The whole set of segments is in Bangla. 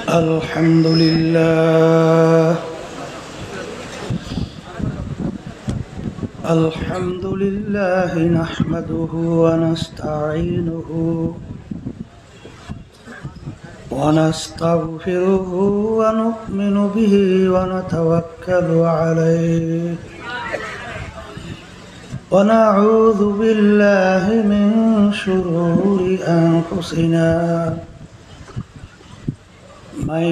الحمد لله نحمده ونستعينه ونستغفره ونؤمن به ونتوكل عليه ونعوذ بالله من شرور أنفسنا من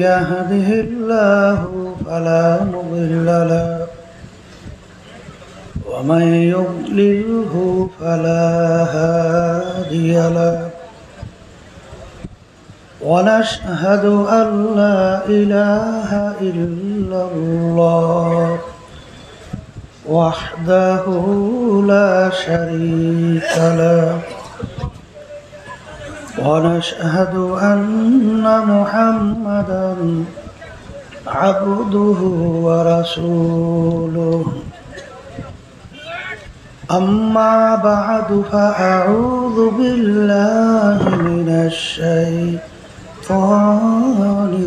يهده الله فلا مضل له ومن يضلله فلا هادي له ونشهد أن لا إله إلا الله وحده لا شريك له ونشهد أن محمدا عبده ورسوله أما بعد فأعوذ بالله من الشيطان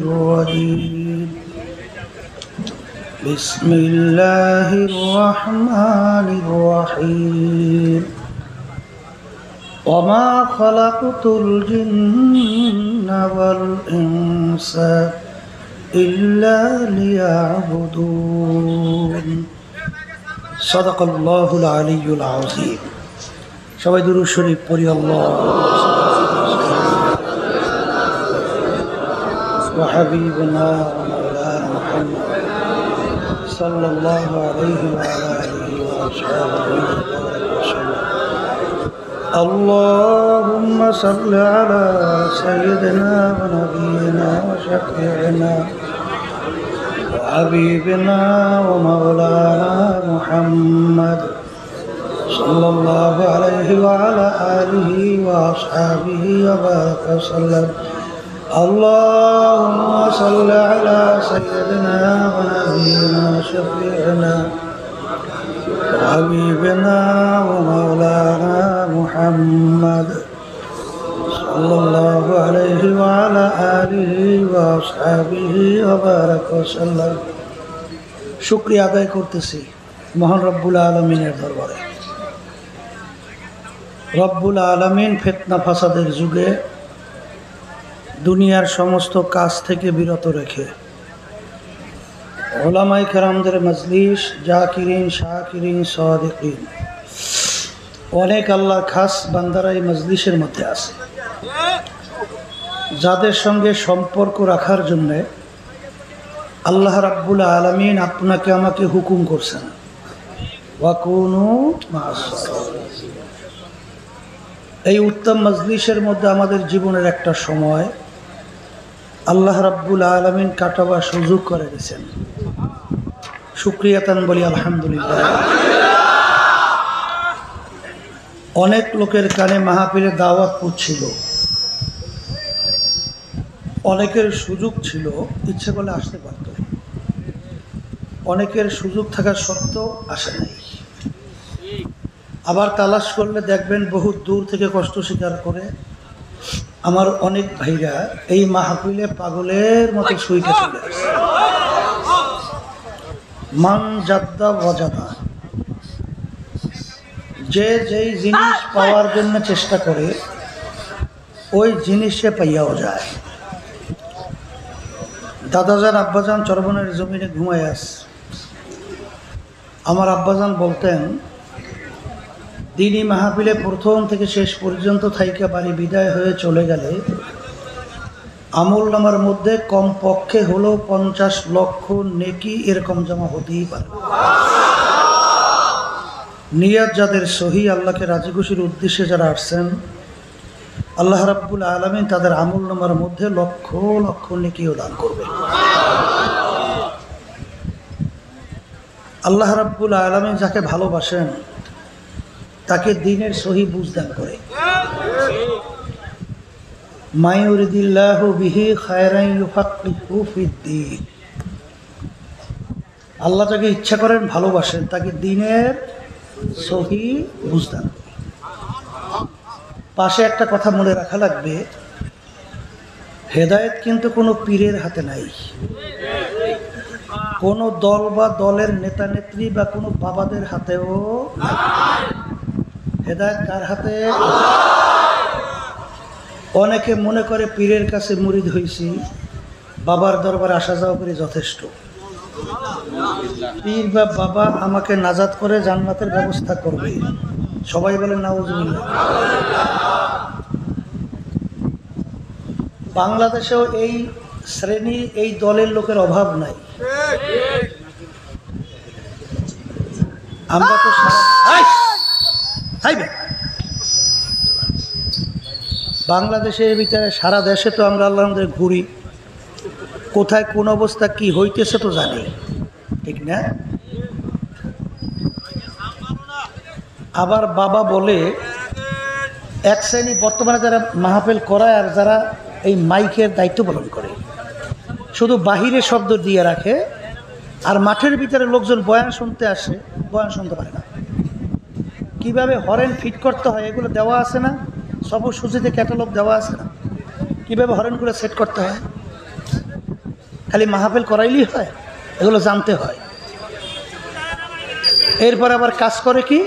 الرجيم بسم الله الرحمن الرحيم وما خلقت الجن والإنس إلا ليعبدون صدق الله العلي العظيم সবাই দুরূদ শরীফ পড়ি আল্লাহ وحبيبنا ومولانا محمد صلى الله عليه وعلى آله وأصحابه وسلم اللهم صل على سيدنا ونبينا وشفيعنا وحبيبنا ومولانا محمد صلى الله عليه وعلى آله وأصحابه وبارك وسلم اللهم صل على سيدنا ونبينا وشفيعنا وحبيبنا ومولانا محمد صلى الله عليه وعلى آله وأصحابه وبارك وسلم শুকরিয়া আদায় করতেছি মহান রব্বুল আলামিনের দরবারে। রব্বুল আলামিন ফিতনা ফাসাদের যুগে দুনিয়ার সমস্ত কাজ থেকে বিরত রেখে উলামায়ে কেরামদের মজলিস, জাকিরিন, শাকিরিন, সাদিকিন অনেক আল্লাহর খাস বান্দারা এই মজলিসের মধ্যে আছে, যাদের সঙ্গে সম্পর্ক রাখার জন্য আল্লাহ রাব্বুল আলামিন আপনাকে আমাকে হুকুম করছেন ওয়াকুনু মা'আস-সাদিকিন। এই উত্তম মজলিসের মধ্যে আমাদের জীবনের একটা সময় আল্লাহ রাব্বুল আলামিন কাটাবার সুযোগ করে দিয়েছেন। শুকরিয়াতান বলি আলহামদুলিল্লাহ। অনেক লোকের কানে মাহফিলে দাওয়াত পৌঁছিল, অনেকের সুযোগ ছিল, ইচ্ছে করলে আসতে পারত, অনেকের সুযোগ থাকা সত্ত্বেও আসে নাই। আবার তালাশ করলে দেখবেন বহু দূর থেকে কষ্ট স্বীকার করে আমার অনেক ভাইরা এই মাহফিলে পাগলের মতো শুইতে চলে আসে। মান জাদ্দা ওয়াজাদা, যে যেই জিনিস পাওয়ার জন্য চেষ্টা করে ওই জিনিস সে পাইয়াও যায়। দাদাজান আব্বাজান চরবনের জমিনে ঘুমায় আস। আমার আব্বাজান বলতেন দিনই মাহফিলে প্রথম থেকে শেষ পর্যন্ত থাইকা বাড়ি বিদায় হয়ে চলে গেলে আমল নামার মধ্যে কমপক্ষে হলো 50 লক্ষ নেকি এরকম জমা হতেই পারে। নিয়াত যাদের সহি, আল্লাহকে রাজি খুশির উদ্দেশ্যে যারা আসছেন, আল্লাহ রাব্বুল আলামিন তাদের আমল নামার মধ্যে লক্ষ লক্ষ নেকিও দান করবে। আল্লাহ রাব্বুল আলামিন যাকে ভালোবাসেন তাকে দ্বীনের সহি বুঝ দান করে। মা ইউরিদিল্লাহু বিহি খায়রান ইউফাক্কিহু ফিদ্দীন। আল্লাহ যাকে ইচ্ছা করেন, ভালোবাসেন, তাকে দ্বীনের সহি বুঝ দান করে। পাশে একটা কথা মনে রাখা লাগবে, হেদায়েত কিন্তু কোনো পীরের হাতে নাই, কোনো দল বা দলের নেতা নেত্রী বা কোনো বাবাদের হাতেও নাই। হেদায়েত কার হাতে? অনেকে মনে করে পীরের কাছে মুরিদ হইছি, বাবার দরবারে আসা যাওয়া করে যথেষ্ট। পীর বা বাবা আমাকে নাজাত করে জান্নাতের ব্যবস্থা করবে। সবাই বলে নাউজুবিল্লাহ। বাংলাদেশেও এই শ্রেণী, এই দলের লোকের অভাব নাই। আমরা তো বাংলাদেশের ভিতরে সারা দেশে তো আমরা আল্লাহ আমাদের ঘুরি, কোথায় কোন অবস্থা কি হইতেছে তো জানি, ঠিক না? আবার বাবা বলে এক শ্রেণী বর্তমানে যারা মাহফিল করায় আর যারা এই মাইকের দায়িত্ব পালন করে, শুধু বাহিরে শব্দ দিয়ে রাখে, আর মাঠের ভিতরে লোকজন বয়ান শুনতে আসে, বয়ান শুনতে পারে না। কিভাবে হরেন ফিট করতে হয় এগুলো দেওয়া আছে না, সব সুচিতে ক্যাটালগ দেওয়া আছে না, কিভাবে হরেনগুলো সেট করতে হয়। খালি মাহফিল করাইলেই হয়? এগুলো জানতে হয়। এরপর আবার কাজ করে কি,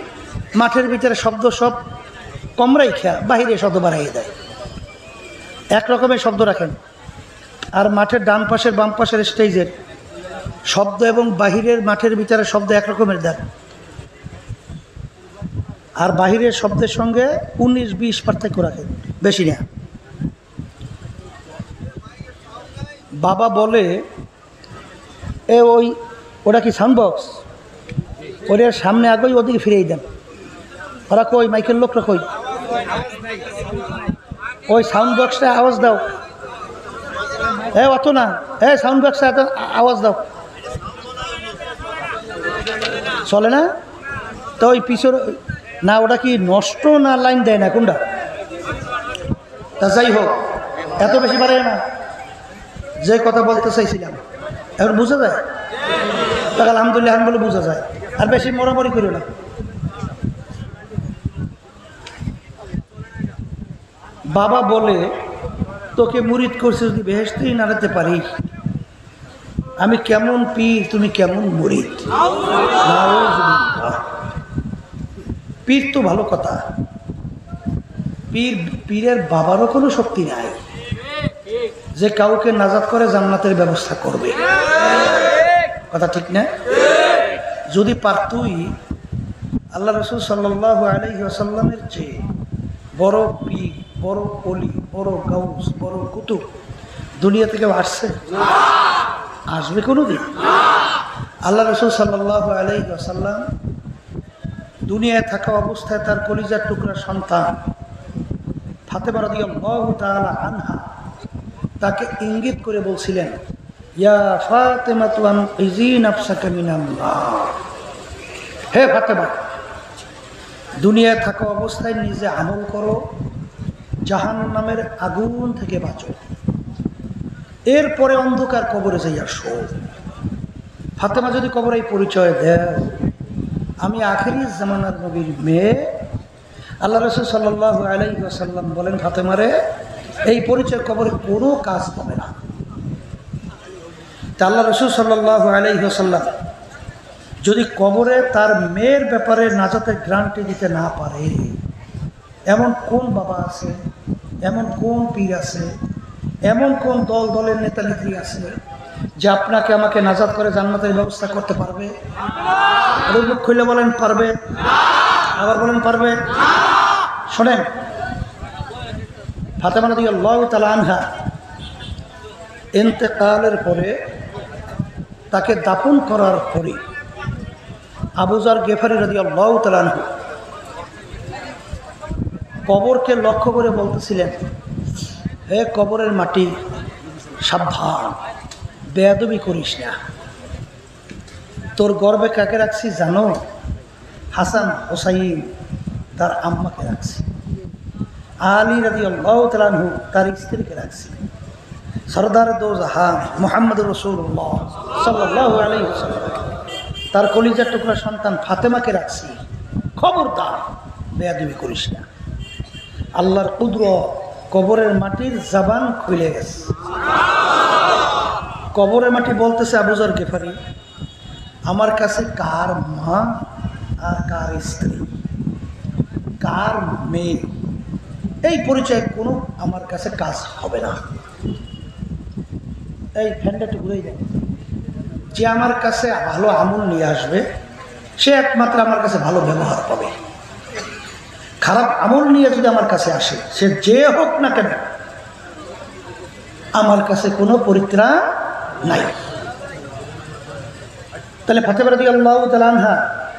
মাঠের ভিতরে শব্দ সব কমরাই খেয়া, বাহিরে শব্দ বাড়াইয়ে দেয়, এক রকমের শব্দ রাখেন। আর মাঠের ডান পাশের বাম পাশের স্টেজের শব্দ এবং বাহিরের মাঠের ভিতরে শব্দ এক রকমের দেন, আর বাহিরের শব্দের সঙ্গে 19-20 পার্থক্য রাখেন, বেশি না। বাবা বলে ওটা কি সাউন্ড বক্স, ওটার সামনে আগেই ওদিকে ফিরেই দেন। ওরা কই, মাইকের লোকরা কই? ওই সাউন্ড বক্সটা আওয়াজ দাও। অত না, সাউন্ড বক্সটা এত আওয়াজ দাও। চলে না তো? ওই পিছর না, ওটা কি নষ্ট না লাইন দেয় না, কোনটা? তা যাই হোক, এত বেশি বাড়ে না। যে কথা বলতে চাইছিলাম এখন বোঝা যায়? তাহলে আলহামদুলিল্লাহ বলে বোঝা যায়। আর বেশি মরামরি করিও না। বাবা বলে তোকে মুরিদ করছে যদি বেহেশতেই নাড়াতে পারি, আমি কেমন পীর তুমি কেমন মুরিদ। পীর তো ভালো কথা, পীরের বাবারও কোনো শক্তি নাই যে কাউকে নাজাত করে জান্নাতের ব্যবস্থা করবে। কথা ঠিক না? যদি পারতুই, আল্লাহ রাসূল সাল্লাল্লাহু আলাইহি ওয়াসাল্লামের চেয়ে বড় পীর, বড় ওলি, বড় গাউস, বড় কুতুব দুনিয়া থেকে আসছে? আসবে কোনোদিন? আল্লাহ রাসূল সাল্লাল্লাহু আলাইহি ওয়াসাল্লাম দুনিয়ায় থাকা অবস্থায় তার কলিজার টুকরা সন্তান ফাতেমা রাদিয়াল্লাহু তাআলা আনহা তাকে ইঙ্গিত করে বলছিলেন, ইয়া ফাতেমা তুনকিজি নাফসাকা মিনাল্লাহ, হে ফাতেমা, দুনিয়ায় থাকা অবস্থায় নিজে আমল করো, জাহান্নামের আগুন থেকে বাঁচো, এরপরে অন্ধকার কবরে যাইয়া শো। ফাতেমা যদি কবরে পরিচয় দেয় আমি আখেরি জামানার নবীর মেয়ে, আল্লাহ রাসূল সাল্লাল্লাহু আলাইহি ওয়াসাল্লাম বলেন, ফাতেমারে এই পরিচয় কবরে কোনো কাজ হবে না। তা আল্লাহ রাসূল সাল্লাল্লাহু আলাইহি ওয়াসাল্লাম যদি কবরে তার মেয়ের ব্যাপারে নাজাতের গ্যারান্টি দিতে না পারে, এমন কোন বাবা আছে, এমন কোন পীর আছে, এমন কোন দলের নেতা নেত্রী আছে যে আপনাকে আমাকে নাজাত করে জান্নাতের ব্যবস্থা করতে পারবে? মুখ খুলে বলেন পারবে, আবার বলেন পারবে। শোনেন, ফাতেমা রাদিয়াল্লাহু তাআলা আনহা ইন্তেকালের পরে, তাকে দাফন করার পরে আবু যর গেফারি রাদিয়াল্লাহু তাআলা আনহু কবরকে লক্ষ্য করে বলতেছিলেন, হে কবরের মাটি, সাবধান, বেয়াদবি করিস না। তোর গর্বে কাকে রাখছি জানো? হাসান হোসাইন তার আম্মাকে রাখছি, আলী রাদিয়াল্লাহু তাআলা আনহু তার স্ত্রীকে রাখছি, সরদার দো জাহান মুহাম্মদুর রাসূলুল্লাহ সাল্লাল্লাহু আলাইহি ওয়াসাল্লাম তার কলিজার টুকরা সন্তান ফাতেমাকে রাখছি। খবরদার বেয়াদবি করিস না। আল্লাহর কুদরত, কবরের মাটির জবান খুলে গেছে। কবরের মাটি বলতেছে আবু যর গেফারি, আমার কাছে কার মা আর কার স্ত্রী, কার মেয়ে, এই পরিচয় কোনো আমার কাছে কাজ হবে না। এই ফ্যানটা একটু ঘুরেই দেয়, যে আমার কাছে ভালো আমল নিয়ে আসবে সে একমাত্র আমার কাছে ভালো ব্যবহার পাবে। খারাপ আমল নিয়ে যদি আমার কাছে আসে, সে যে হোক না কেন, আমার কাছে কোনো পরিত্রাণ নাই। তাহলে ফাতেমা রাদিয়াল্লাহু তাআলা আনহা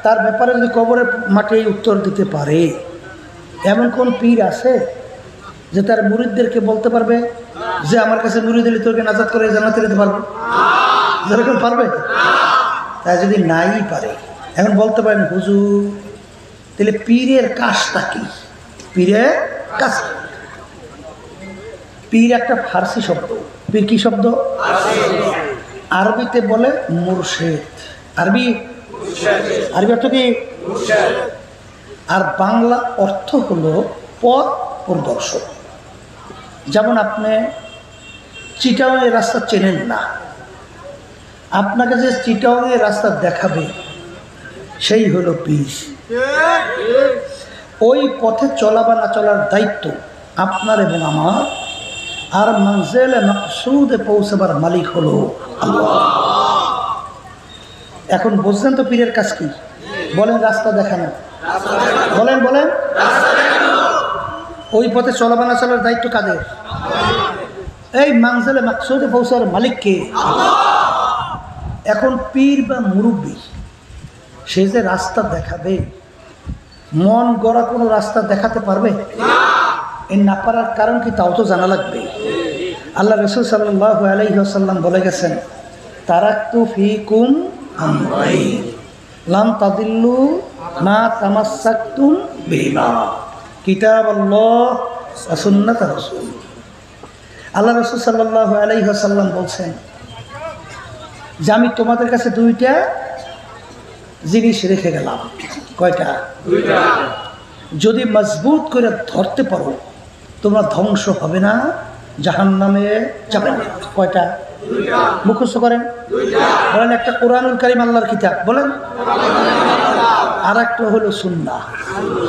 তার ব্যাপারে যদি কবরের মাঠে উত্তর দিতে পারে, এমন কোন পীর আছে যে তার মুরিদদেরকে বলতে পারবে যে আমার কাছে মুরিদ হলে তোকে নাজাত করে জান্নাতে যেতে পারবে? যেরকম পারবে? তাই যদি নাই পারে, এখন বলতে পারেন হুজুর তাহলে পীরের কাজটা কি? পীরের কাজ, পীর একটা ফার্সি শব্দ। পীর কি শব্দ? আরবিতে বলে মুর্শেদ। আরবি অর্থ কি? আর বাংলা অর্থ হলো পথ প্রদর্শক। যেমন আপনি চিটাগাংয়ের রাস্তা চেনেন না, আপনাকে যে চিটাগাংয়ের রাস্তা দেখাবে সেই হলো পীর। ওই পথে চলা বা না চলার দায়িত্ব আপনার এবং আমার। আর মঞ্জিলে মাকসুদে পৌঁছাবার মালিক হলো আল্লাহ। এখন বুঝলেন তো পীরের কাজ কি? বলেন রাস্তা দেখানো, বলেন বলেন ওই পথে চলা বা না চলার দায়িত্ব কাদের? এই মঞ্জিলে মাকসুদে পৌঁছাবার মালিক কে? এখন পীর বা মুরব্বী সে যে রাস্তা দেখাবে, মন গড়া কোনো রাস্তা দেখাতে পারবে? এই না পারার কারণ কি তাও তো জানা লাগবে। আল্লাহ রাসূল সাল্লাল্লাহু আলাইহি ওয়াসাল্লাম বলে গেছেন, তারাকতু ফীকুম আমরাইন লান তাদিল্লু মা তামাসসাকতুম বিহিমা কিতাবাল্লাহ ওয়া সুন্নাত রাসূল। আল্লাহ রাসূল সাল্লাল্লাহু আলাইহি ওয়াসাল্লাম বলছেন যে আমি তোমাদের কাছে দুইটা জিনিস রেখে গেলাম। কয়টা? দুইটা। যদি মজবুত করে ধরতে পারো তোমরা ধ্বংস হবে না, জাহান্নামে যাবে না। কয়টা? দুইটা। মুখস্থ করেন। দুইটা। বলেন একটা কোরআনুল কারীম আল্লাহর কিতাব, বলেন। আর একটা হলো সুন্নাহ।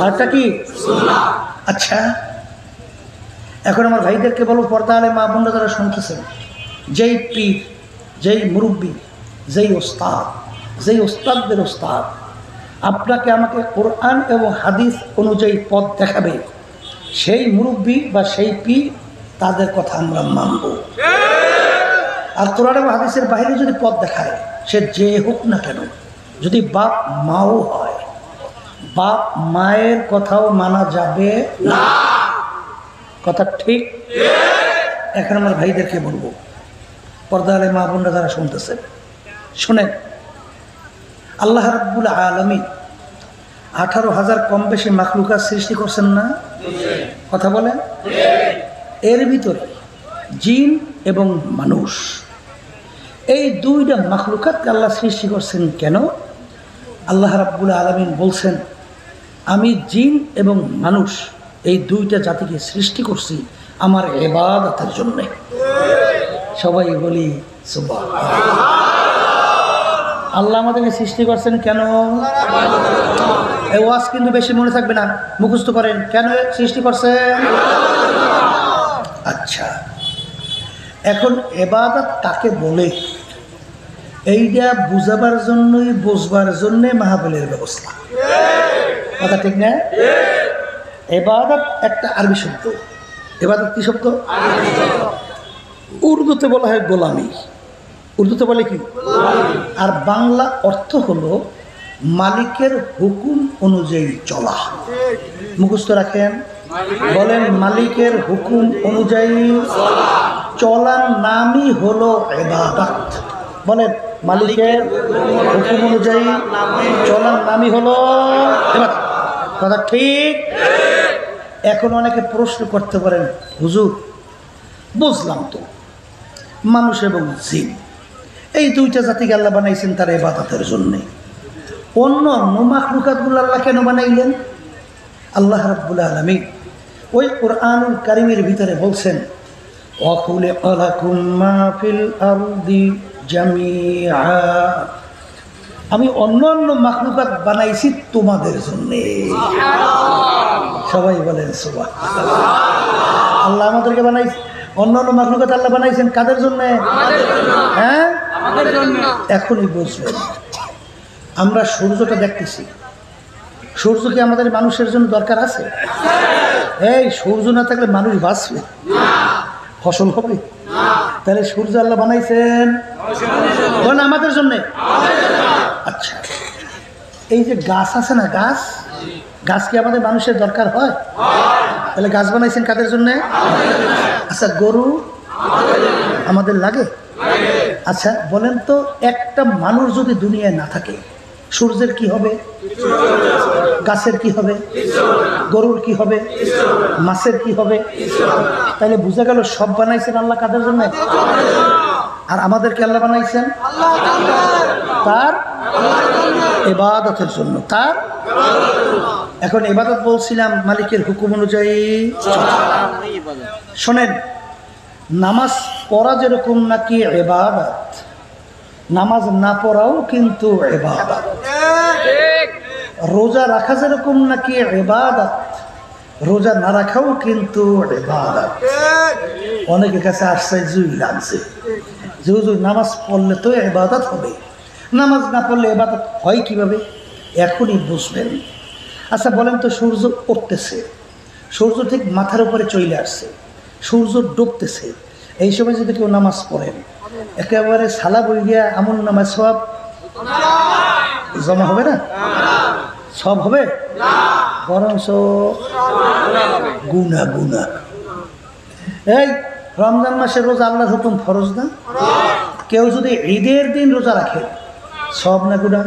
আরেকটা কি? সুন্নাহ। আচ্ছা, এখন আমার ভাইদেরকে বলো, পর্দা আলে মা বোনরা যারা শুনতেছেন, যেই পীর, যেই মুরব্বী, যেই ওস্তাদ, যেই ওস্তাদদের ওস্তাদ আপনাকে আমাকে কোরআন এবং হাদিস অনুযায়ী পথ দেখাবে, সেই মুরব্বী বা সেই পীর, তাদের কথা আমরা মানব। আর কোরআন এবং হাদিসের বাইরে যদি পথ দেখায়, সে যে হোক না কেন, যদি বাপ মাও হয়, বাপ মায়ের কথাও মানা যাবে না। কথা ঠিক? এখন আমার ভাইদেরকে বলবো, পর্দা আলে মা বোনরা যারা শুনতেছেন, শোনেন, আল্লাহ রাব্বুল আলামিন 18,000 কম বেশি মাখলুকাত সৃষ্টি করছেন না? কথা বলেন। এর ভিতরে জিন এবং মানুষ, এই দুইটা মাখলুকাতকে আল্লাহ সৃষ্টি করছেন কেন? আল্লাহ রাব্বুল আলামিন বলছেন, আমি জিন এবং মানুষ এই দুইটা জাতিকে সৃষ্টি করছি আমার ইবাদতের জন্যে। সবাই বলি সুবহানাল্লাহ। আল্লাহ আমাদেরকে সৃষ্টি করছেন কেন? এই ওয়াজ কিন্তু বেশি মনে থাকবে না, মুখস্থ করেন। কেন সৃষ্টি করছেন? আচ্ছা, এখন ইবাদত কাকে বলে এইটা বুঝাবার জন্যই, বুঝবার জন্যে মাহফিলের ব্যবস্থা। কথা ঠিক না? ইবাদত একটা আরবি শব্দ। ইবাদত কি শব্দ? উর্দুতে বলা হয় গোলামি। উর্দুতে বলে কি? আর বাংলা অর্থ হলো মালিকের হুকুম অনুযায়ী চলা। মুখস্থ রাখেন, বলেন মালিকের হুকুম অনুযায়ী চলার নামই হলো ইবাদত। বলেন মালিকের হুকুম অনুযায়ী চলার নামই হলো ইবাদত। কথা ঠিক? এখন অনেকে প্রশ্ন করতে পারেন, হুজুর বুঝলাম তো মানুষ এবং জিন এই দুইটা জাতিকে আল্লাহ বানাইছেন তার ইবাদতের জন্যে, অন্য মাখলুকাতগুলো আল্লাহ কেন বানাইলেন? আল্লাহ রাব্বুল আলামিন ওই কোরআনুল কারীমের ভিতরে বলছেন, وخلق لكم ما في الأرض جميعا আমি অন্যান্য মাখলুকাত বানাইছি তোমাদের জন্য। সবাই বলেন সুবহানাল্লাহ। আল্লাহ আমাদেরকে বানাইছে, অন্যান্য মাখলুকাত আল্লাহ বানাইছেন কাদের জন্য? হ্যাঁ, এখনই বুঝবেন। আমরা সূর্যটা দেখতেছি, সূর্য কি আমাদের মানুষের জন্য দরকার আছে? এই সূর্য না থাকলে মানুষ বাঁচবে, ফসল হবে? তাহলে সূর্য আল্লাহ বানাইছেন বলেন আমাদের জন্য। আচ্ছা, এই যে গাছ আছে না, গাছ, গাছ কি আমাদের মানুষের দরকার হয়? তাহলে গাছ বানাইছেন কাদের জন্য? আচ্ছা, গরু আমাদের লাগে? আচ্ছা বলেন তো, একটা মানুষ যদি দুনিয়ায় না থাকে, সূর্যের কি হবে? গাছের কি হবে? গরুর কি হবে? মাছের কি হবে? তাহলে বুঝা গেল সব বানাইছেন আল্লাহ কাদের জন্য? আর আমাদেরকে আল্লাহ বানাইছেন তার ইবাদতের জন্য, তার। এখন ইবাদত বলছিলাম মালিকের হুকুম অনুযায়ী। শোনেন, নামাজ পড়া যেরকম নাকি ইবাদত, নামাজ না পড়াও কিন্তু ইবাদত। রোজা রাখা যেরকম নাকি ইবাদত, রোজা না রাখাও কিন্তু ইবাদত। অনেকের কাছে আশ্চর্য লাগছে যে হুজুর নামাজ পড়লে তো ইবাদত হবে, নামাজ না পড়লে ইবাদত হয় কিভাবে? এখনই বুঝবেন। আচ্ছা বলেন তো, সূর্য উঠতেছে, সূর্য ঠিক মাথার উপরে চলে আসছে, সূর্য ডুবতেছে, এই সময় যদি কেউ নামাজ পড়েন, একেবারে সালা বই গিয়া এমন নামাজ সব জমা হবে না? সব হবে, বরঞ্চ গুনা গুনা। এই রমজান মাসের রোজা আল্লাহর হুকুম ফরজ না? কেউ যদি ঈদের দিন রোজা রাখে, সব না গুনাহ?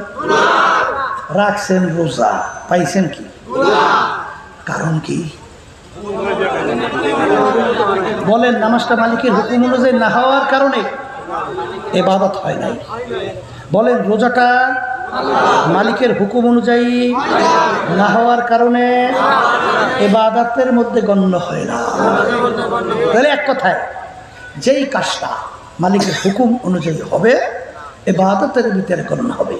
রাখছেন রোজা, পাইছেন কি? কারণ কি বলেন? নামাজটা মালিকের হুকুম অনুযায়ী না হওয়ার কারণে ইবাদত হয় নাই। বলেন রোজাটা মালিকের হুকুম অনুযায়ী না হওয়ার কারণে ইবাদতের মধ্যে গণ্য হয় না। তাহলে এক কথায়, যেই কাজটা মালিকের হুকুম অনুযায়ী হবে ইবাদতের ভিতরে গণ্য হবে।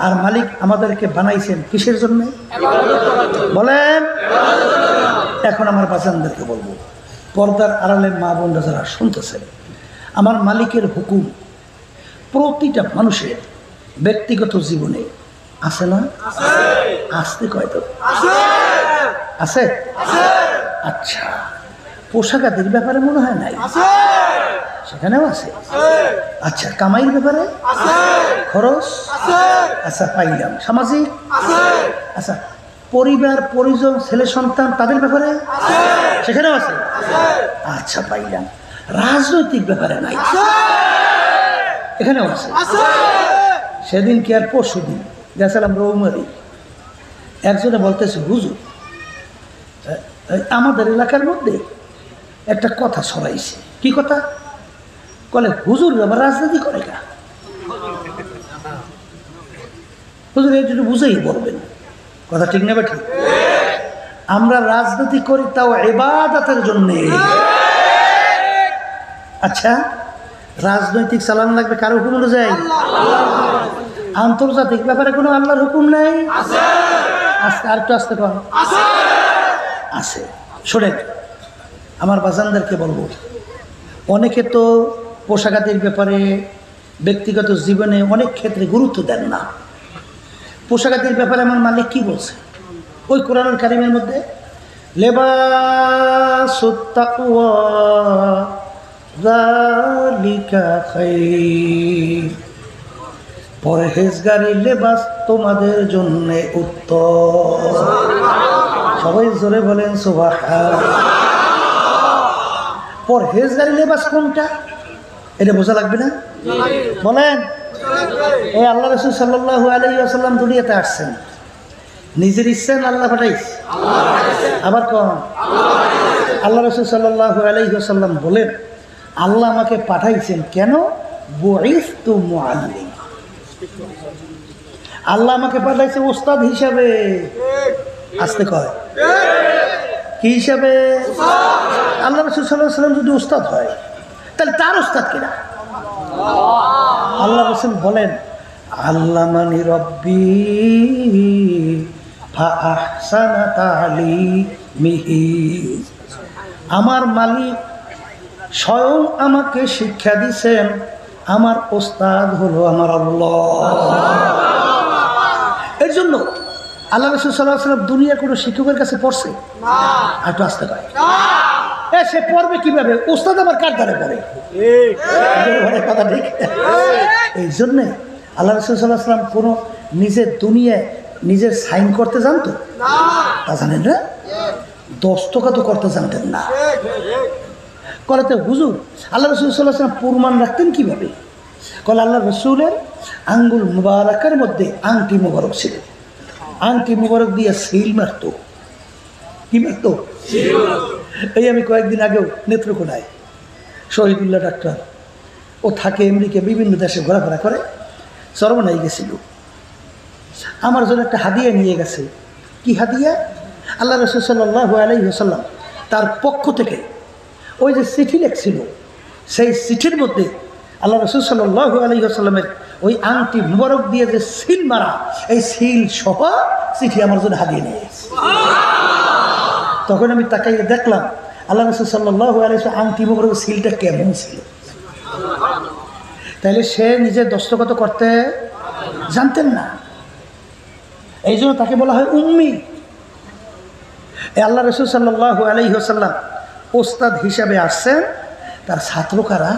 আর মালিক আমাদেরকে বানাইছেন কিসের জন্য বলেন? এখন আমার বাচ্চাদেরকে বলবো, পর্দার আড়ালে মা বোনরা যারা শুনতেছেন, আমার মালিকের হুকুম প্রতিটা মানুষের ব্যক্তিগত জীবনে আছে না? আসতে কয় তো আছে? আচ্ছা, পোশাক আদির ব্যাপারে মনে হয় নাই? সেখানেও আছে। আচ্ছা, কামাইয়ের ব্যাপারে খরচ? আচ্ছা পাইলাম। সামাজিক? আচ্ছা, পরিবার পরিজন ছেলে সন্তান তাদের ব্যাপারে সেখানেও আছে? আচ্ছা পাইলাম। রাজনৈতিক ব্যাপারে নাই? এখানেও আছে। সেদিন কি আর পরশু দিন গেছিলাম রৌমারি, একজনে বলতেছে হুজুর আমাদের এলাকার মধ্যে একটা কথা ছড়াইছে। কি কথা? বলে হুজুর আবার রাজনীতি করে না। হুজুর এই যদি বুঝেই বলবেন, কথা ঠিক না ঠিক? আমরা রাজনীতি করি তাও ইবাদতের জন্য। আচ্ছা, রাজনৈতিক চালান লাগবে কারো হুকুম অনুযায়ী? আন্তর্জাতিক ব্যাপারে কোনো আল্লাহর হুকুম নেই? আজকে আর একটু আসতে কর আছে। শোনেন, আমার বাজানদেরকে বলবো, অনেকে তো পোশাকাদির ব্যাপারে ব্যক্তিগত জীবনে অনেক ক্ষেত্রে গুরুত্ব দেন না। পোশাকাদির ব্যাপারে আমার মালিক কি বলছে ওই কোরআনুল কারীমের মধ্যে? লিবাসুত তাকওয়া যালিকা খায়র, পরহেজগারি লেবাস তোমাদের জন্য উত্তম। সবাই জোরে বলেন সুবহানাল্লাহ। পরহেজগারি লেবাস কোনটা এটা বোঝা লাগবে না? বলেন। এই আল্লাহ রাসূল সাল্লাল্লাহু আলাইহি ওয়াসাল্লাম দুনিয়াতে আসছেন, নিজের ইচ্ছা না আল্লাহ পাঠাইছে? আবার কোন? আল্লাহ রাসূল সাল্লাল্লাহু আলাইহি ওয়াসাল্লাম বলেন, আল্লাহ আমাকে পাঠাইছেন কেন? বুইসতু মুআল্লিম। আল্লাহ আমাকে পাঠাইছে ওস্তাদ হিসাবে। আসতে কয় কি হিসাবে? আল্লাহ রাসূল সাল্লাল্লাহু আলাইহি ওয়াসাল্লাম যদি ওস্তাদ হয় তাহলে তার ওস্তাদ কিনা? আল্লাহ রাসূল বলেন, আল্লামানি রব্বি ফাআহসানা তালিমিহি, আমার মালিক স্বয়ং আমাকে শিক্ষা দিছেন, আমার ওস্তাদ হলো আমার আল্লাহ। এর জন্য আল্লাহ রাসূল সাল্লাল্লাহু আলাইহি ওয়াসাল্লাম দুনিয়ার কোনো শিক্ষকের কাছে পড়ছে না, একটু আসতে পারে সে পড়বে কিভাবে? ওস্তাদ আবার কার দ্বারা পড়ে? কথা ঠিক। এই জন্যে আল্লাহ রাসূল সাল্লাল্লাহু আলাইহি ওয়াসাল্লাম কোনো নিজের দুনিয়ায় নিজের সাইন করতে জানতো তা জানেন না, দস্তখত করতে জানতেন না। করাতে হুজুর আল্লাহ রাসূল সাল্লাল্লাহু আলাইহি ওয়াসাল্লাম প্রমাণ রাখতেন কিভাবে? কল আল্লাহ রসুলের আঙ্গুল মুবারকের মধ্যে আংটি মুবারক ছিল, আংটি মুবারক দিয়ে সিল মারত। কি মারত? এই আমি কয়েকদিন আগেও নেত্রকোনায় শহীদুল্লাহ ডাক্তার, ও থাকে আমেরিকা, বিভিন্ন দেশে ঘোরাফেরা করে, চরমনাই গেছিল। আমার জন্য একটা হাদিয়া নিয়ে গেছে। কি হাদিয়া? আল্লাহ রাসূল সাল্লাল্লাহু আলাইহি ওয়াসাল্লাম তার পক্ষ থেকে ওই যে চিঠি লেখছিল, সেই চিঠির মধ্যে আল্লাহ রাসূল সাল্লাল্লাহু আলাইহি ওয়াসাল্লামের ওই আংটি মুবারক দিয়ে যে সিল মারা, এই সিল সহ চিঠি আমার জন্য হাদিয়া নিয়ে গেছে। তখন আমি তাকাইয়ে দেখলাম আল্লাহ রাসূল সাল্লাল্লাহু আলাইহি ওয়াসাল্লাম আংটি মুবারক সিলটা কেমন ছিল। তাইলে সে নিজে দস্তখত করতে জানতেন না, এই জন্য তাকে বলা হয় উম্মি। এই আল্লাহ রাসূল সাল্লাল্লাহু আলাইহি ওয়াসাল্লাম ওস্তাদ হিসাবে আসছেন, তার ছাত্র কারা?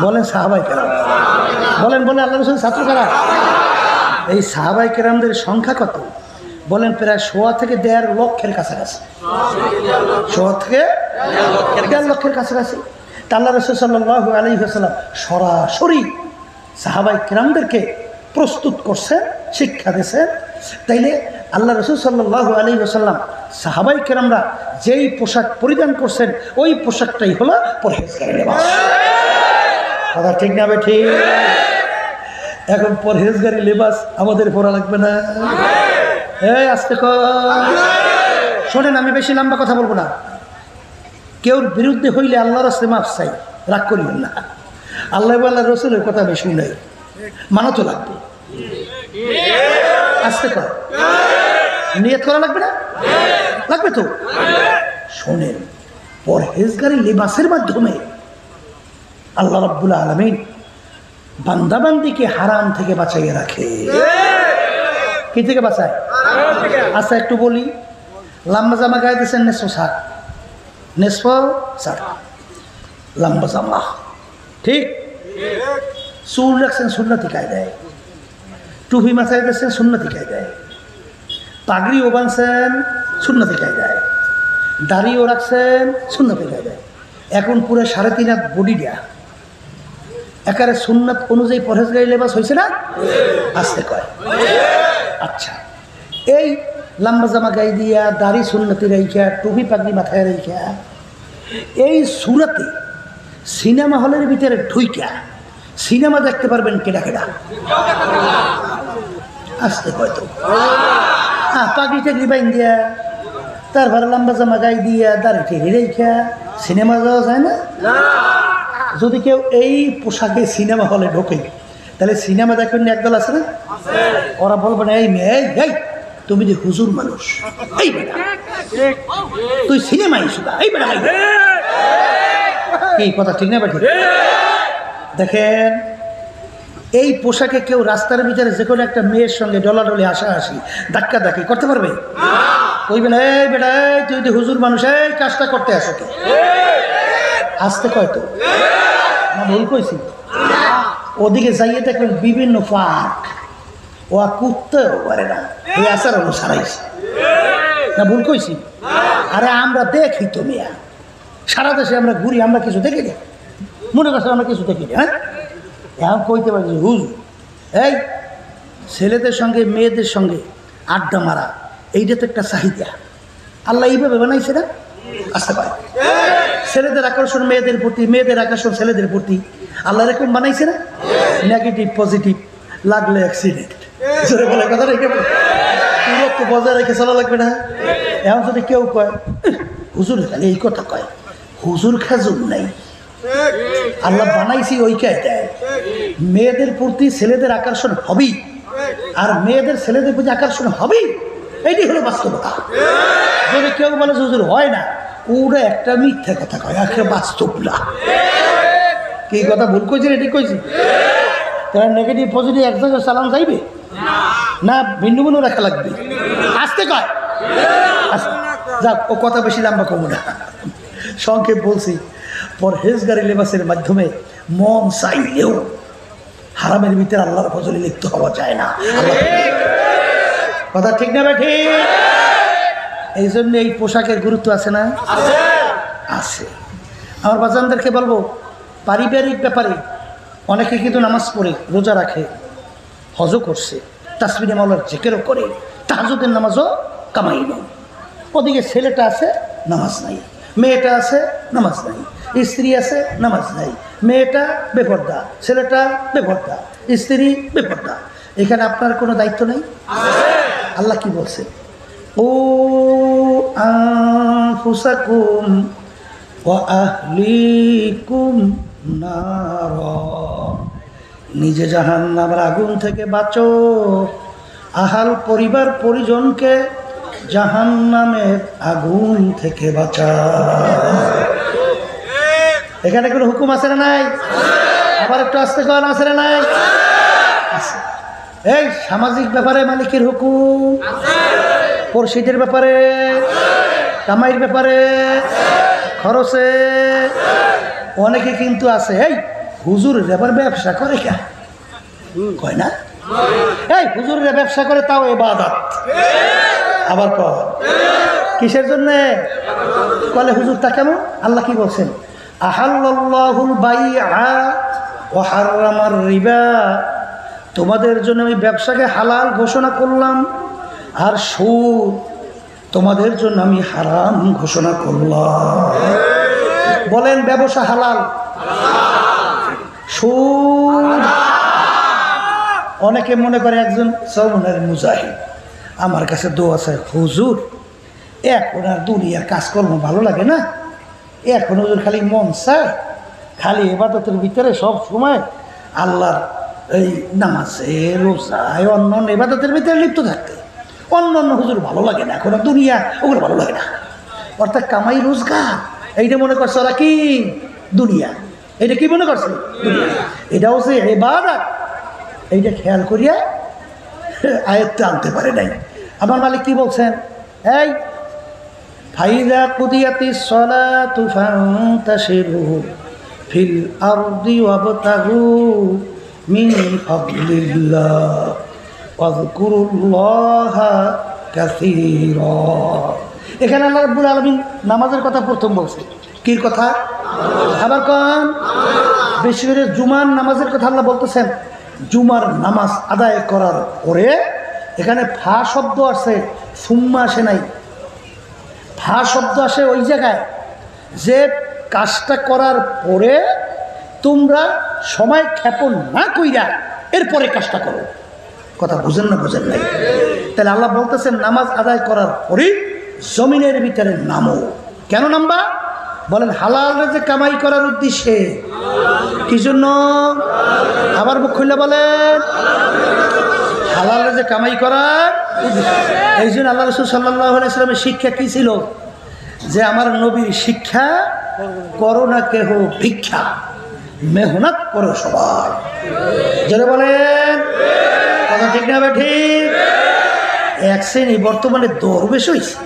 বলেন সাহাবায়ে কেরাম। বলেন বলেন আল্লাহ রাসূল ছাত্র কারা? এই সাহাবায়ে কেরামদের সংখ্যা কত? বলেন প্রায় 1.5 থেকে 1.5 লক্ষের কাছাকাছি। 1.5 থেকে 1.5 লক্ষের কাছাকাছি। তা আল্লাহ রাসূল সাল্লাল্লাহু আলাইহি ওয়াসাল্লাম সরাসরি সাহাবায়ে কেরামদেরকে প্রস্তুত করছেন, শিক্ষা দিয়েছেন। তাইলে আল্লাহ রাসূল সাল্লাল্লাহু আলাইহি ওয়াসাল্লাম সাহাবায়ে কেরামরা যেই পোশাক পরিধান করছেন, ওই পোশাকটাই হলো পরহেজগারী লেবাস। কথা ঠিক না? ঠিক। এখন পরহেজগারী লেবাস আমাদের পরা লাগবে না? এই আস্তে কর, শোনেন, আমি বেশি লম্বা কথা বলবো না। কেউর বিরুদ্ধে হইলে আল্লাহর রাস্তায় মাফ চাই, রাগ করিবেন না। আল্লাহ আল্লাহ রসুলের কথা বেশি নাই, মানা তো লাগবে। আস্তে কর, নিয়ত করা লাগবে না? লাগবে তো। শোনেন, পরহেজগারী লেবাসের মাধ্যমে আল্লাহ রাব্বুল আলামিন বান্দাবান্দিকে হারাম থেকে বাঁচাইয়ে রাখে। কি থেকে বাঁচায়? আচ্ছা একটু বলি, লম্বা জামা গায়ে দিয়েছেন নেসফ শার্ট, নেসফ শার্ট, লম্বা জামা, ঠিক? চুল রাখছেন সুন্নতি কায়দায়, টুপি মাথায় দিয়েছেন সুন্নতি কায়দায়, পাগড়িও বাঁধছেন সুন্নতি কায়দায়, দাড়িও রাখছেন সুন্নতি কায়দায়। এখন পুরো 3.5 হাত বডি দেয়া একারে সুন্নত অনুযায়ী পরহেজগারী লেবাস হয়েছে না? আসতে কয়। আচ্ছা, এই লম্বা জামা গায়ে দিয়া, দাড়ি সুন্নতি রেখা, টুপি পাগড়ি মাথায় রেখা, এই সুরাতে সিনেমা হলের ভিতরে ঢুইকা সিনেমা দেখতে পারবেন কেডা কেডা? আসতে কয় তো। হ্যাঁ, পাগড়ি টাগড়ি বাইন দিয়া, তারপরে লম্বা জামা গায়ে দিয়া, দাড়ি টেড়ি রেখা সিনেমা যাওয়া যায় না? যদি কেউ এই পোশাকে সিনেমা হলে ঢোকে, তাহলে সিনেমা দেখেন একদল আছে না, ওরা বলবে না এই মেয়ে, এই তুমি যে হুজুর মানুষ, এই বেটা তুই সিনেমাই শুধু, এই বেটা এই কথা ঠিক না? বেটা দেখেন, এই পোশাকে কেউ রাস্তার ভিতরে যে কোনো একটা মেয়ের সঙ্গে ডলাডলি হাসাহাসি ধাক্কা ধাক্কি করতে পারবে? কইবে না এই বেটা তুই যে হুজুর মানুষ, এই কাজটা করতে আসো কে? আসতে কয় তো না? ভুল কইছি? ওদিকে যাইয়ে দেখবেন বিভিন্ন পার্ক, ও কুত্তেও পারে না, এই আচার অনুসারাইছে না? ভুল কইছি? আরে আমরা দেখি তো মিয়া, সারা দেশে আমরা ঘুরি, আমরা কিছু দেখি না? মনে করছে আমরা কিছু দেখি না? হ্যাঁ, এখন কইতে পারছি হুজুর, এই ছেলেদের সঙ্গে মেয়েদের সঙ্গে আড্ডা মারা, এইটা তো একটা চাহিদা। আল্লাহ এইভাবে বানাইছে না? আসতে পারে ছেলেদের আকর্ষণ মেয়েদের প্রতি, মেয়েদের আকর্ষণ ছেলেদের প্রতি, আল্লাহ এরকম বানাইছে না? নেগেটিভ পজিটিভ লাগলে অ্যাক্সিডেন্ট, বলে কথা রেখে দূরত্ব বজায় রেখে চলা লাগবে না? এখন যদি কেউ কয় হুজুর খালি এই কথা কয়, হুজুর খাজুর নাই, আল্লাহ বানাইছি ওই কায়দায় মেয়েদের প্রতি ছেলেদের আকর্ষণ হবেই, আর মেয়েদের ছেলেদের প্রতি আকর্ষণ হবেই। এইটাই হলো বাস্তবতা। যদি কেউ বলে হুজুর হয় না, ওরা একটা মিথ্যা কথা কয়, একটা বাস্তব না। কি কথা ভুল কইছি, এটি কইছি? তারা নেগেটিভ পজিটিভ এক জায়গায় চালান যাইবে না, ভিন্ন ভিন্ন রাখা লাগবে। আসতে কয় যাক, ও কথা বেশি লম্বা কমু না, সংক্ষেপ বলছি। পরহেজগারি লেবাসের মাধ্যমে মন চাইলেও হারামের ভিতরে আল্লাহর ফজলে লিপ্ত হওয়া যায় না। কথা ঠিক না ঠিক? এই জন্য এই পোশাকের গুরুত্ব আছে না? আছে। আমার বাজানদেরকে বলবো, পারিবারিক ব্যাপারে অনেকে কিন্তু নামাজ পড়ে, রোজা রাখে, হজও করছে, তাসবিহে মাওলার জিকিরও করে, তাহাজ্জুদের নামাজও কামাই নেই। ওদিকে ছেলেটা আছে, নামাজ নাই, মেয়েটা আছে, নামাজ নাই, স্ত্রী আছে, নামাজ নাই, মেয়েটা বেপর্দা, ছেলেটা বেপর্দা, স্ত্রী বেপর্দা। এখানে আপনার কোনো দায়িত্ব নেই? আল্লাহ কি বলছে? ও আনফুসাকুম ওয়া আহলিকুম নার, নিজে জাহান্নামের আগুন থেকে বাঁচো, আহাল পরিবার পরিজনকে জাহান্নামের আগুন থেকে বাঁচাও। এখানে কোনো হুকুম আছে না নাই? আবার একটু আস্তে কর, আছে না নাই? আছে। এই সামাজিক ব্যাপারে মালিকের হুকুম, পরিষদের ব্যাপারে, কামাইয়ের ব্যাপারে, খরচে। অনেকে কিন্তু আছে, এই হুজুরের ব্যাপার ব্যবসা করে কে কয় না? এই হুজুরের ব্যবসা করে, তাও ইবাদত। আবার কর কিসের জন্য? বলে হুজুর তা কেমন? আল্লাহ কি বলছেন? আহাল্লাল্লাহুল বাইআ ওয়া হাররামার রিবা, তোমাদের জন্য আমি ব্যবসাকে হালাল ঘোষণা করলাম, আর সুদ তোমাদের জন্য আমি হারাম ঘোষণা করলাম। বলেন ব্যবসা হালাল, সুদ। অনেকে মনে করে একজন সৌমনের মুজাহিদ, আমার কাছে দোয়া আছে, হুজুর এখন আর দুনিয়ার কাজকর্ম ভালো লাগে না, এখন হুজুর খালি মন চায়, খালি ইবাদতের ভিতরে সব সময় আল্লাহর এই নামাজে, রোজায়, অন্য অন্য ইবাদতের ভিতরে লিপ্ত থাকতে। অন্য অন্য হুজুর ভালো লাগে না, এখন দুনিয়া ওগুলো ভালো লাগে না। অর্থাৎ কামাই রোজগার এইটা মনে করছে ওরা কি দুনিয়া, এটা কি মনে করছে দুনিয়া, এটা হচ্ছে ইবাদত। এইটা খেয়াল করিয়া আয়াতটা আনতে পারে নাই। আমার মালিক কি বলছেন? এই ফাইযা কুদিয়াতিস সালাতু ফান্তাশিরু ফিল আরদি ওয়াবতাগু মিন ফাদলিল্লাহ ওয়াযকুরুল্লাহা কাসীরা। এখানে আল্লাহ রাব্বুল আলামিন নামাজের কথা প্রথম বলছে। কির কথা? আবার কোন বেশি করে জুমার নামাজের কথা আল্লাহ বলতেছেন। জুমার নামাজ আদায় করার পরে এখানে ফা শব্দ আসে, সুম্মা আসে নাই। ফা শব্দ আসে ওই জায়গায় যে কাজটা করার পরে তোমরা সময় ক্ষেপণ না কইরা এরপরে কাজটা করো। কথা বুঝেন না? বুঝেন নাই? তাহলে আল্লাহ বলতেছেন নামাজ আদায় করার পরে জমিনের ভিতরে নামো। কেন নামবা? বলেন হালাল যে কামাই করার উদ্দেশ্যে। কি জন্য? আবার মুখ খুলে বলেন, হালাল যে কামাই করার উদ্দেশ্যে। এই জন্য আল্লাহ রাসূল সাল্লাল্লাহু আলাইহি ওয়াসাল্লামের শিক্ষা কি ছিল? যে আমার নবীর শিক্ষা, করো না কেহ ভিক্ষা, মেহনত করো সবাই। যারা বলেন কথা ঠিক না? ঠিক। এক শ্রেণী বর্তমানে দরবেশ হয়েছে,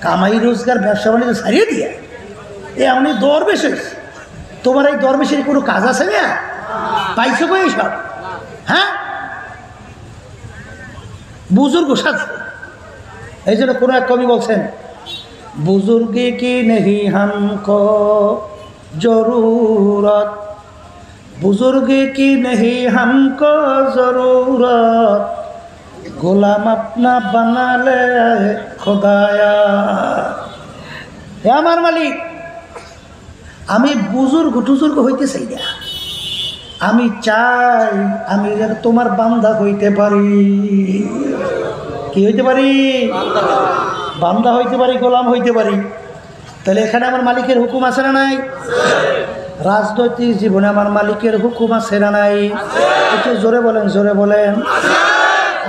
কামাই রোজগার ব্যবসা বাণিজ্য ছাড়িয়ে দিয়ে এমনি দরবেশ হয়েছে। তোমার এই দরবেশের কোনো কাজ আছে না? পাইছো কই সব? হ্যাঁ, বুজুর্গ সাথে। এই জন্য কোনো এক কবি বলছেন, বুজুর্গে কি নেহি হামকো জরুরত, বুজুর্গে কি নেহি হামকো জরুরত, গোলাম আপনা বানালে খোদায়া। হে আমার মালিক, আমি বুজুর্গ টুজুর্গ হইতে চাই না, আমি চাই আমি যেন তোমার বান্দা হইতে পারি। কি হইতে পারি? বান্দা হইতে পারি, গোলাম হইতে পারি। তাহলে এখানে আমার মালিকের হুকুম আছে না নাই? রাজনৈতিক জীবনে আমার মালিকের হুকুম আছে না নাই? একটু জোরে বলেন, জোরে বলেন।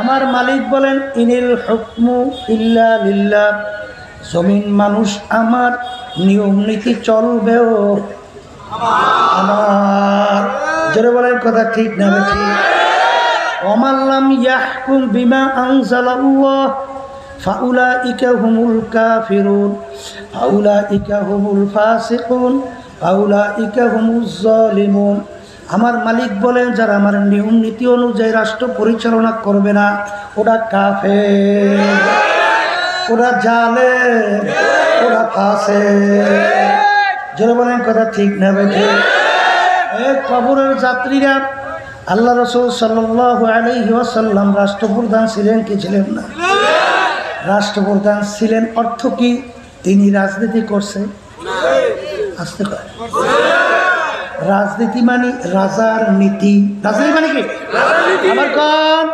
আমার মালিক বলেন ইনিল হুকমু ইল্লা লিল্লাহ, জমিন মানুষ আমার, নিয়ম নীতি চলবেও আমার। জোরে বলেন, কথা ঠিক না ঠিক? ওমান লাম ইয়াহকুম বিমা আনজালাল্লাহ ফাউলাইকা হুমুল কাফিরুন ফাউলাইকা হুমুল ফাসিকুন ফাউলাইকা হুমুজ জালিমুন। আমার মালিক বলেন যারা আমার নিয়ম নীতি অনুযায়ী রাষ্ট্র পরিচালনা করবে না ওরা কাফের, ওরা জালেম, ওরা ফাসিক। জোরে বলেন, কথা ঠিক না বেঠিক? কবরের যাত্রীরা আল্লাহ রাসূল সাল্লাল্লাহু আলাইহি ওয়াসাল্লাম রাষ্ট্রপ্রধান ছিলেন কি ছিলেন না? রাষ্ট্রপ্রধান ছিলেন। অর্থ কি? তিনি রাজনীতি করছে? আসতে কয় রাজনীতি মানে রাজার নীতি। রাজনীতি মানে কি? আমার কোন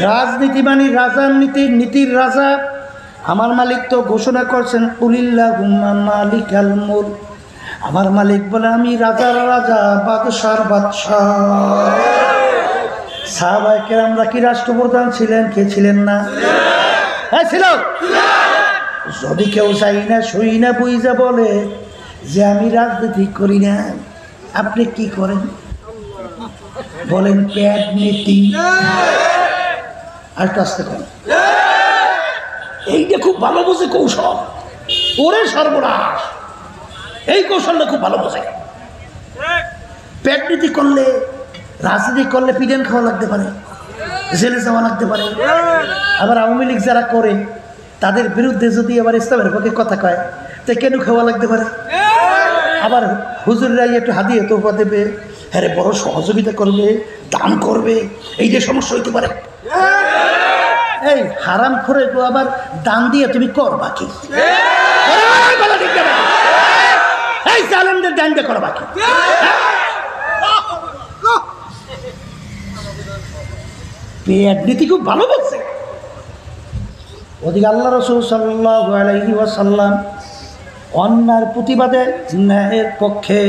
রাজনীতি মানে রাজার নীতি, নীতির রাজা। আমার মালিক তো ঘোষণা করছেন কুলিল্লাহুম্মা মালিকাল মুলক। আমার মালিক বলে আমি রাজার রাজা, বাদশার বাদশাহ। সাহাবায়ে কেরামরা কি রাষ্ট্রপ্রধান ছিলেন? কে ছিলেন না? হ্যাঁ ছিল। যদি কেউ চাই না শুই না বুঝা বলে যে আমি রাজনীতি করি না, আপনি কি করেন বলেন? প্যাড নীতি। আর কাজতে করেন এইটা খুব ভালো বোঝে কৌশল। ওরে সর্বনাশ, এই কৌশলটা খুব ভালো বোঝে। প্যাড নীতি করলে, রাজনীতি করলে পিডেন খাওয়া লাগতে পারে, জেলে যাওয়া লাগতে পারে। আবার আওয়ামী লীগ যারা করে তাদের বিরুদ্ধে যদি আবার ইসলামের পক্ষে কথা কয় তো কেন খাওয়া লাগতে পারে। আবার হুজুররা একটু হাদিয়ে তোফা দেবে, হ্যাঁ বড় সহযোগিতা করবে, দান করবে, এই যে সমস্যা হইতে পারে। এই হারাম করে গো, আবার দান দিয়ে তুমি করবা কি? এই জালেমদের দান দিয়ে করবা কি? পেট নীতি খুব ভালো বলছে। ওদিকে আল্লাহ রাসূল সাল্লাল্লাহু আলাইহি ওয়াসাল্লাম অন্যার প্রতিবাদে ন্যায়ের পক্ষে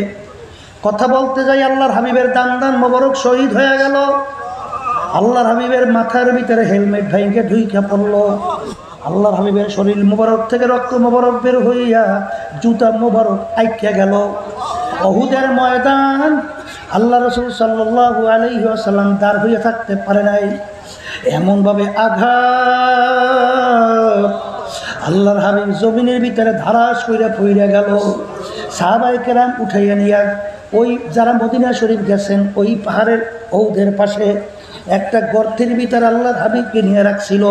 কথা বলতে যাই আল্লাহর হাবিবের দান মোবারক শহীদ হয়ে গেল। আল্লাহর হাবিবের মাথার ভিতরে হেলমেট ভাইকে ঢুইকা পড়ল। আল্লাহর হাবিবের শরীর মোবারক থেকে রক্ত মোবারক বের হইয়া জুতা মোবারক আইকা গেল। উহুদের ময়দান আল্লাহ রাসূল সাল্লাল্লাহু আলাইহি ওয়াসাল্লাম দাঁড় হয়ে থাকতে পারে নাই, এমনভাবে আঘাত আল্লাহর হাবিব জমিনের ভিতরে ধারাস কইরা পইরা গেল। সাহাবায়ে কেরাম উঠাইয়া নিয়া ওই যারা মদিনা শরীফ গেছেন ওই পাহাড়ের উহুদের পাশে একটা গর্তের ভিতরে আল্লাহর হাবিবকে নিয়ে রাখছিল।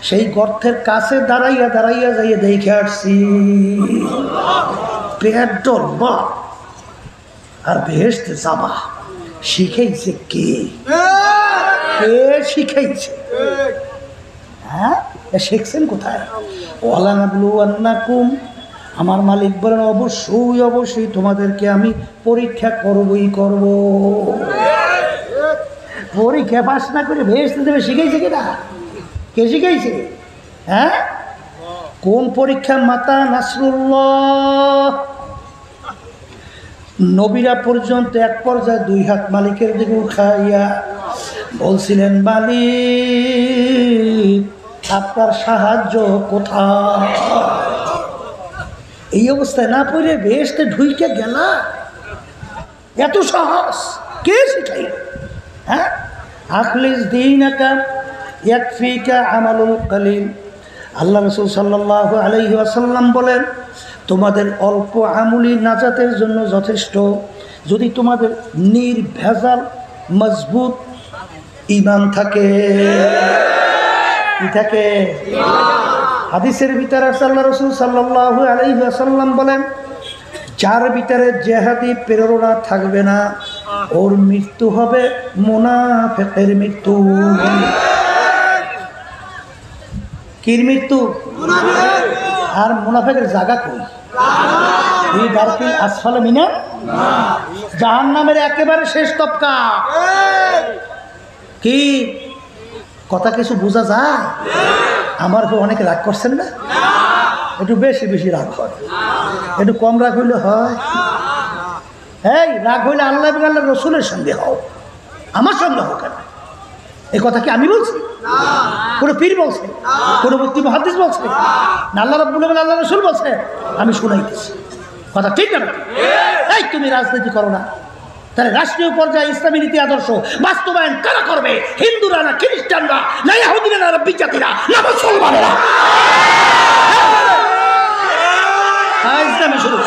সেই গর্তের কাছে দাঁড়াইয়া দাঁড়াইয়া যাইয়ে দেখে আসছি পেট ডলবা আর বেহেশতে যাবা শিখাইছে কে? কে শিখাইছে? হ্যাঁ, শিখছেন কোথায়? ওয়ালানাবলুওয়ান্নাকুম, আমার মালিক বলেন অবশ্যই অবশ্যই তোমাদেরকে আমি পরীক্ষা করবই করব। পরীক্ষা পাস না করে বেহেশতে দেবে শিখাইছে কিনা? কে শিখাইছে? হ্যাঁ, কোন পরীক্ষা? মাতা নাসরুল্লাহ। নবীরা পর্যন্ত এক পর্যায়ে দুই হাত মালিকের দিকে উঠাইয়া বলছিলেন মালিক আপনার সাহায্য কোথায়? এই অবস্থায় না পড়ে বেহেশতে ঢুইকে গেলা, এত সাহস কে শিখাইল? হ্যাঁ, আখলিস দীনাকা ইয়াকফিকা আমালুল কলিল। আল্লাহ রাসূল সাল্লাল্লাহু আলাইহি ওয়াসাল্লাম বলেন তোমাদের অল্প আমলি নাজাতের জন্য যথেষ্ট, যদি তোমাদের নির্ভেজাল মজবুত ঈমান থাকে। কি থাকে? হাদিসের ভিতরে আল্লাহ রাসূল সাল্লাল্লাহু আলাইহি ওয়াসাল্লাম বলেন যার ভিতরে জিহাদি প্রেরণা থাকবে না ওর মৃত্যু হবে মুনাফিকের মৃত্যু। কির মৃত্যু? আর মুনাফিকের জায়গা কই? এই দারকিল আসফালে মিনা জাহান্নামের একেবারে শেষ তবকা। কি কথা কিছু বোঝা যায়? আমার উপর অনেকে রাগ করছেন না? একটু বেশি বেশি রাগ হয়, একটু কম রাগ হইলে হয়? এই রাগ হইলে আল্লাহ এবং আল্লাহ রসুলের সঙ্গে হও, আমার সঙ্গে হোক কেন? এই কথা কি আমি বলছি? কোনো পীর বলছে? কোনো মুফতি মুহাদ্দিস বলছে? না আল্লাহ রাব্বুল আলামিন আল্লাহ রসুল বলছে? আমি শুনাইতেছি, কথা ঠিক না? এই তুমি রাজনীতি করো না, তাহলে রাষ্ট্রীয় পর্যায়ে ইসলামী নীতি আদর্শ বাস্তবায়ন কারা করবে? হিন্দুরা না খ্রিস্টানরা না ইহুদিরা না আরব জাতিরা না মুসলমানেরা? ইসলামী শুরু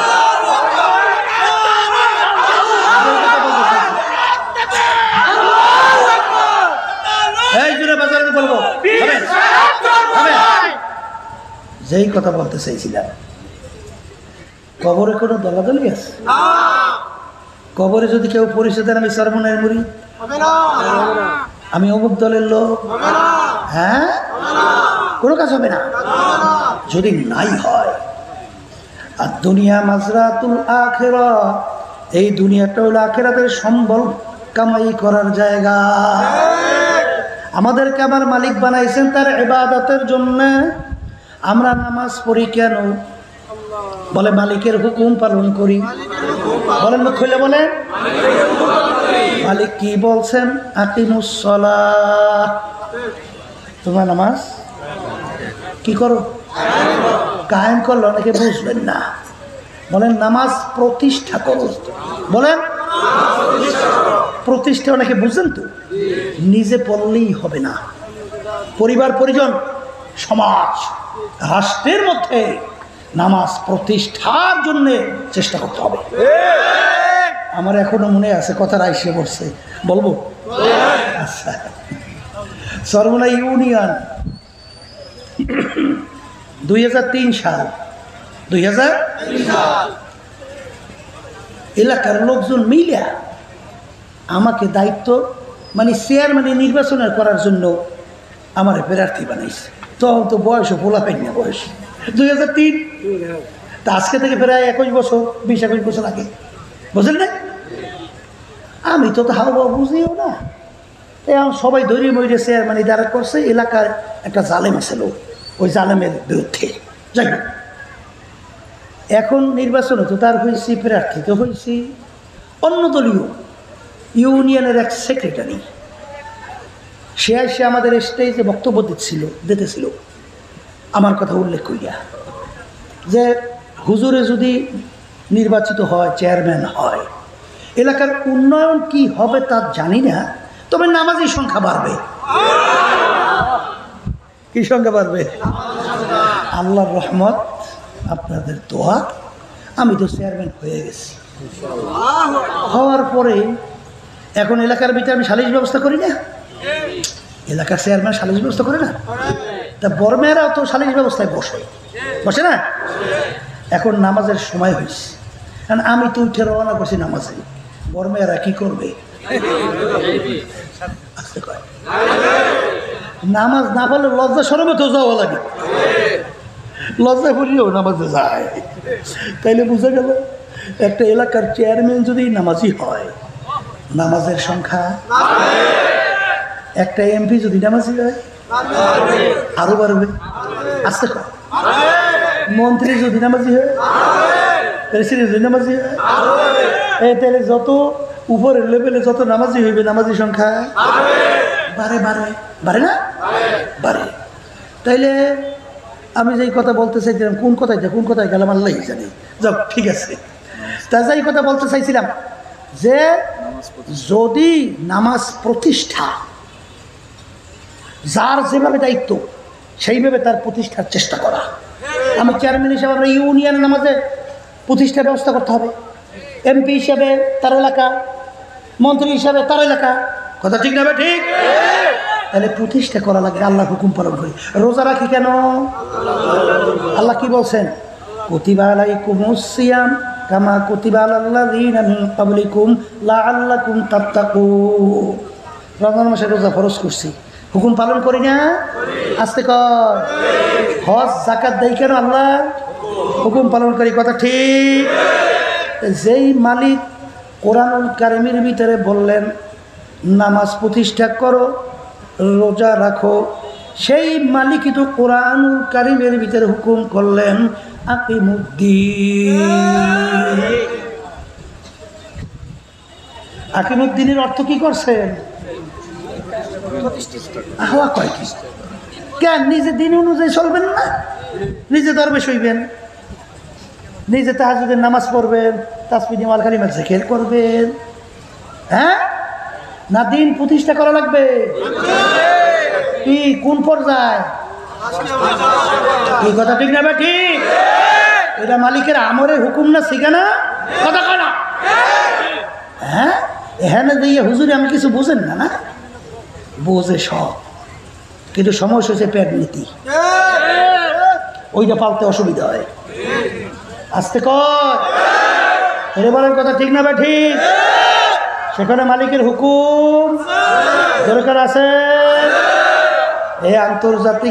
এই জুড়ে বাজারে বলবো যেই কথা বলতে চাইছিলাম, কবরে কোনো দলাদলি আছে? কবরে যদি কেউ পরিচয় দেন আমি সরমনের মুড়ি, আমি অমুক দলের লোক, হ্যাঁ, কোনো কাজ হবে না যদি নাই হয়। আর দুনিয়া মাজরাতুল আখিরা, এই দুনিয়াটা হলো আখিরাতের সম্বল কামাই করার জায়গা। আমাদেরকে আমার মালিক বানাইছেন তার ইবাদতের জন্য। আমরা নামাজ পড়ি কেন? বলে মালিকের হুকুম পালন করি। বলেন মুখ খুলে বলে, মালিক কি বলছেন? আকিমুস সালাহ, তোমরা নামাজ কি করো? কায়েম করলো। অনেকে বুঝবেন না, বলেন নামাজ প্রতিষ্ঠা করো। বলেন প্রতিষ্ঠা, অনেকে বুঝেন তো, নিজে পড়লেই হবে না, পরিবার পরিজন সমাজ রাষ্ট্রের মধ্যে নামাজ প্রতিষ্ঠার জন্য চেষ্টা করতে হবে। আমার এখনো মনে আছে, কথা রাইসে বলছে, বলবো? আচ্ছা, সরমনা ইউনিয়ন 2003 সাল, 2000 এলাকার লোকজন মিলিয়া আমাকে দায়িত্ব মানে চেয়ারম্যান নির্বাচনের করার জন্য আমার প্রার্থী বানাইছে। তখন তো বয়সও বলা পাই না, বয়স 2003, তা আজকে থেকে প্রায় 21 বছর, 20-21 বছর আগে, বুঝলেন না? আমি তো হাওয়া বুঝিও না, এখন সবাই দৈরি ময়ূরে চেয়ারম্যান দ্বারা করছে। এলাকার একটা জালেম আছে লোক, ওই জালেমের বিরুদ্ধে যাই হোক। এখন নির্বাচনে তো তার হয়েছি প্রার্থী, তো হয়েছি অন্য দলীয় ইউনিয়নের এক সেক্রেটারি। সে এসে আমাদের স্টেজে বক্তব্য দিতেছিল আমার কথা উল্লেখ করিয়া যে হুজুরে যদি নির্বাচিত হয়, চেয়ারম্যান হয়, এলাকার উন্নয়ন কি হবে তা জানি না, তবে নামাজের সংখ্যা বাড়বে। কি সংখ্যা বাড়বে? আল্লাহর রহমত, আপনাদের দোয়া, আমি তো চেয়ারম্যান হয়ে গেছি। হওয়ার পরে এখন এলাকার ভিতরে আমি সালিশ ব্যবস্থা করি না, এলাকার চেয়ারম্যান সালিশ ব্যবস্থা করে না, তা বড় মেয়েরাও তো সালিশ ব্যবস্থায় বসে না। এখন নামাজের সময় হয়েছে, কারণ আমি তো উঠে রওনা করছি নামাজে, বড় মেয়েরা কি করবে? নামাজ না পারলে লজ্জা শরমে তো যাওয়া লাগে, লজ্জা করিও নামাজে যায়। তাইলে বুঝা গেল একটা এলাকার চেয়ারম্যান যদি নামাজি হয়, নামাজের সংখ্যা, একটা এমপি যদি নামাজি হয় আরো বাড়বে, আস্তে কর। মন্ত্রী যদি নামাজি হয়, প্রেসিডেন্ট যদি নামাজি হয়, তাহলে যত উপরের লেভেলে যত নামাজি হইবে, নামাজি সংখ্যা বাড়ে বাড়ে বাড়ে না বাড়ে। তাইলে আমি যেই কথা বলতে চাইছিলাম, কোন কথায় গেলাম আল্লাহ জানি, যাও ঠিক আছে। তা যাই কথা বলতে চাইছিলাম যে যদি নামাজ প্রতিষ্ঠা, যার যেভাবে দায়িত্ব সেইভাবে তার প্রতিষ্ঠার চেষ্টা করা। আমি চেয়ারম্যান হিসাবে আমরা ইউনিয়ন নামাজে প্রতিষ্ঠার ব্যবস্থা করতে হবে, এমপি হিসাবে তার এলাকা, মন্ত্রী হিসাবে তার এলাকা, কথা ঠিক না? ঠিক। তাহলে প্রতিষ্ঠা করা লাগবে, আল্লাহর হুকুম পালন করি। রোজা রাখি কেন? আল্লাহ কি বলছেন? কুতিবা আলাইকুমুস সিয়াম কামা কুতিবা আলাল্লাযীনা মিন ক্বাবলিকুম লাআল্লাকুম তাত্তাকুন। রমজান মাসে রোজা ফরজ করছি, হুকুম পালন করি না? আস্তে কর। হজ যাকাত দেই কেন? আল্লাহ হুকুম পালন করি, কথা ঠিক। যেই মালিক কোরআনুল কারীমের ভিতরে বললেন নামাজ প্রতিষ্ঠা করো, রোজা রাখো, সেই মালিকই তো কোরআনুল কারীমের ভিতরে হুকুম করলেন আকিমুদ্দিন। আকিমুদ্দিনের অর্থ কি করছেন? আহ্বা কয় কি? কেন নিজে দিন অনুযায়ী চলবেন না? নিজে দরবেশ হইবেন, নিজে তাহাজ্জুদের নামাজ পড়বেন, তাসবিহ ওয়াল কালিমা জিকির করবেন, হ্যাঁ? না দিন প্রতিষ্ঠা করা লাগবে? কি কোন পর্যায়ে? এই কথা ঠিক না বা ঠিক? এটা মালিকের আমরের হুকুম না শিখানা কথা কয় না? হ্যাঁ, এখানে দিয়ে হুজুরে আমি কিছু বুঝেন না, না বোঝে সব, কিন্তু সমস্যা হচ্ছে পেট নীতি, ওইটা পালতে অসুবিধা হয়। আস্তে কর, বলার কথা ঠিক না বা ঠিক? সেখানে মালিকের হুকুম দরকার আছে। এই আন্তর্জাতিক